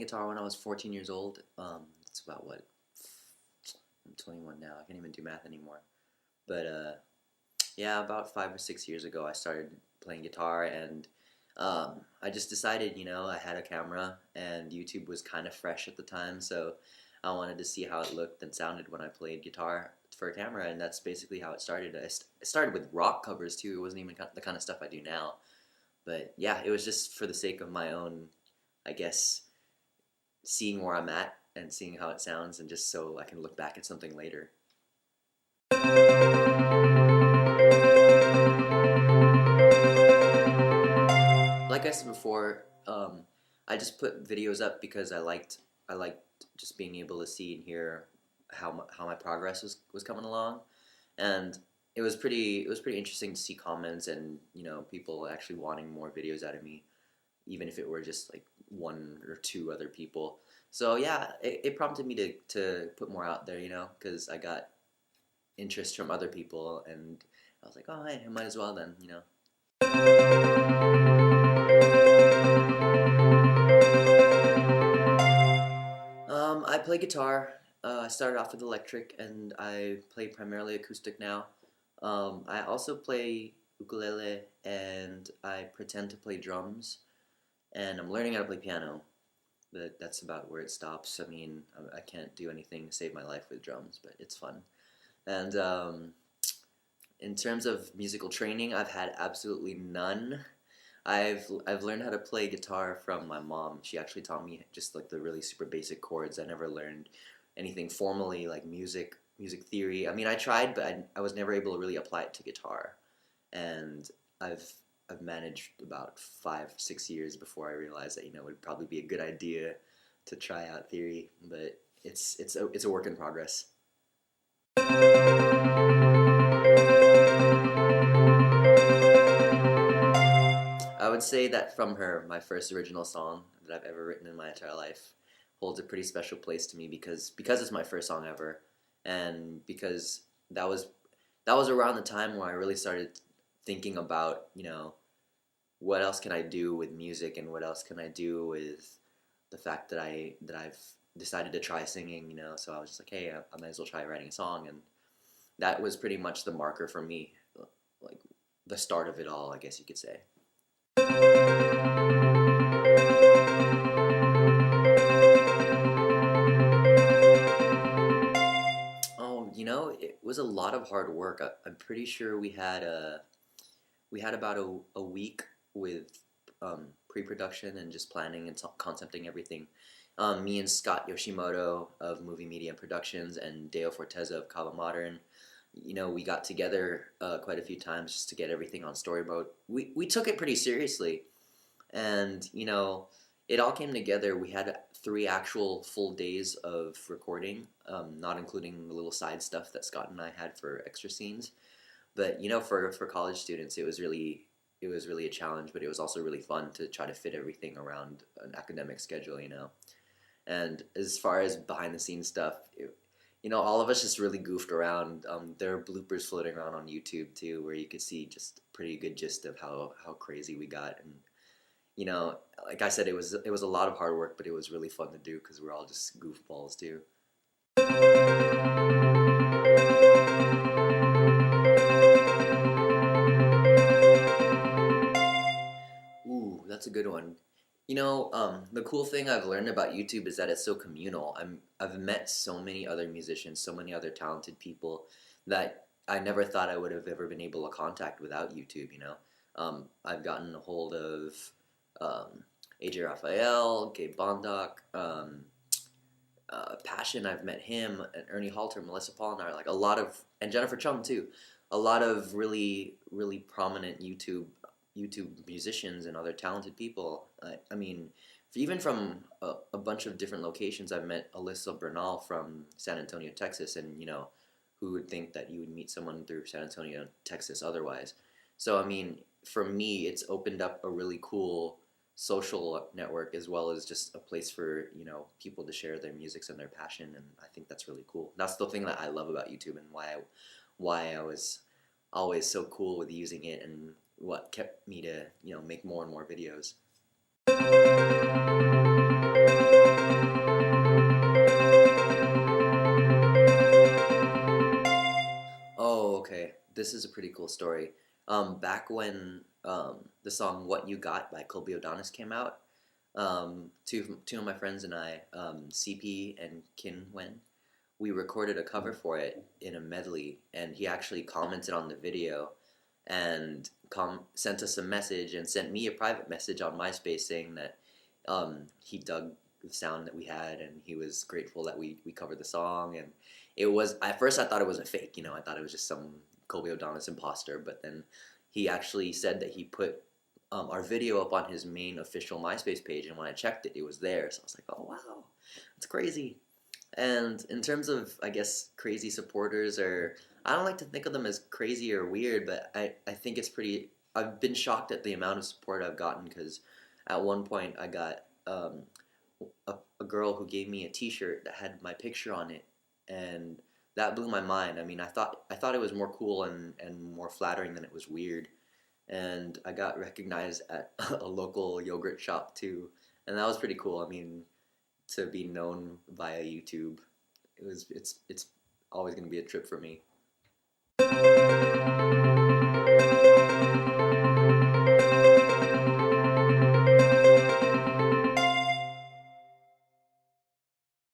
guitar when I was 14 years old. It's about what? I'm 21 now. I can't even do math anymore. But yeah, about 5 or 6 years ago, I started playing guitar, and I just decided, I had a camera, and YouTube was kind of fresh at the time, so I wanted to see how it looked and sounded when I played guitar for a camera, and that's basically how it started. It started with rock covers too. It wasn't even the kind of stuff I do now, but yeah, it was just for the sake of my own, I guess, seeing where I'm at and seeing how it sounds, and just so I can look back at something later. Like I said before, I just put videos up because I liked just being able to see and hear how my progress was coming along, and it was pretty interesting to see comments and people actually wanting more videos out of me, even if it were just like one or two other people. So yeah, it prompted me to put more out there, because I got interest from other people, and I was like, oh hey, I might as well then. I play guitar. I started off with electric, and I play primarily acoustic now. I also play ukulele, and I pretend to play drums, and I'm learning how to play piano, but that's about where it stops. I mean, I can't do anything to save my life with drums, but it's fun. And in terms of musical training, I've had absolutely none. I've learned how to play guitar from my mom. She actually taught me just like the really super basic chords. I never learned anything formally like music theory. I mean, I tried, but I was never able to really apply it to guitar. And I've I've managed about 5 6 years before I realized that it would probably be a good idea to try out theory, but it's a work in progress. I would say that From Her, my first original song that I've ever written in my entire life, holds a pretty special place to me because it's my first song ever, and because that was around the time where I really started thinking about what else can I do with music, and what else can I do with the fact that I've decided to try singing. So I was just like, hey, I might as well try writing a song, and that was pretty much the marker for me, like the start of it all, I guess you could say. Oh, it was a lot of hard work. I'm pretty sure we had about a week with pre-production and just planning and concepting everything. Me and Scott Yoshimoto of Movie Media and Productions and Deo Forteza of Kava Modern, we got together quite a few times just to get everything on story mode. We took it pretty seriously, and it all came together. We had 3 actual full days of recording, not including the little side stuff that Scott and I had for extra scenes. But for college students, it was really a challenge, but it was also really fun to try to fit everything around an academic schedule. And as far as behind the scenes stuff, all of us just really goofed around. There are bloopers floating around on YouTube too, where you could see just pretty good gist of how crazy we got. And like I said, it was a lot of hard work, but it was really fun to do because we're all just goofballs too. Ooh, that's a good one. The cool thing I've learned about YouTube is that it's so communal. I've met so many other musicians, so many other talented people that I never thought I would have ever been able to contact without YouTube. I've gotten a hold of AJ Raphael, Gabe Bondoc, Passion. I've met him, and Ernie Halter, Melissa Polinar, like a lot of, and Jennifer Chum too. A lot of really, really prominent YouTube musicians and other talented people. I mean, even from a bunch of different locations. I've met Alyssa Bernal from San Antonio, Texas, and who would think that you would meet someone through San Antonio, Texas otherwise? So I mean, for me, it's opened up a really cool social network, as well as just a place for people to share their musics and their passion, and I think that's really cool. That's the thing that I love about YouTube, and why I was always so cool with using it, and what kept me to make more and more videos. cool story. Back when the song "What You Got" by Colby O'Donis came out, two of my friends and I, CP and Kin Wen, we recorded a cover for it in a medley, and he actually commented on the video and sent us a message and sent me a private message on MySpace saying that he dug the sound that we had and he was grateful that we covered the song. And it was, at first I thought it was a fake, I thought it was just some Colby O'Donis imposter, but then he actually said that he put our video up on his main official MySpace page, and when I checked it, it was there. So I was like, oh wow, that's crazy. And in terms of, I guess, crazy supporters, or I don't like to think of them as crazy or weird, but I think it's pretty, I've been shocked at the amount of support I've gotten, because at one point I got a girl who gave me a t-shirt that had my picture on it, and that blew my mind. I mean, I thought it was more cool and more flattering than it was weird. And I got recognized at a local yogurt shop too, and that was pretty cool. I mean, to be known via YouTube, it's always going to be a trip for me.